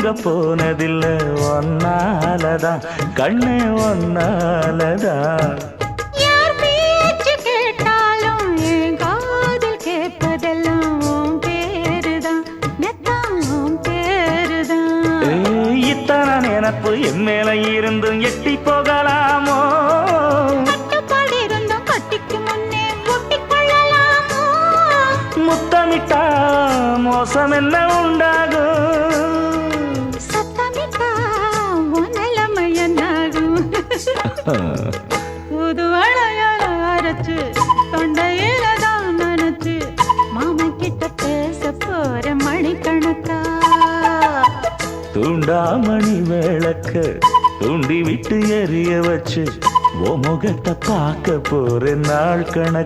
தூங்க போனதில்ல ஒன்னாலதான் கண்ணே ஒன்னாலதான். யார் பேச்சு கேட்டாலும் என் காதில் கேட்பதெல்லாம் உன் பேருதான், நெத்தான் உன் பேருதான். இத்தனை நினப்பு என் மேல இருந்தும் எட்டி போகலாமோ? கட்டுப்பாடு இருந்தும் கட்டிக்கு முன்னே ஒட்டிக் கொள்ளலாமோ? முத்தமிட்டா மோசம் என்ன உண்டாகும்? சத்தமிட்டா உன் நிலைமை என்னாகும்? புது வளையல அரைச்சு தொண்டையில தான் நினைச்சு மாமன் கிட்ட பேச போற மணிக்கணக்கா. தூண்டாமணி விளக்க தூண்டி விட்டு எரிய வச்சு ஓ முகத்தை பார்க்க போற நாள் கணக்கு.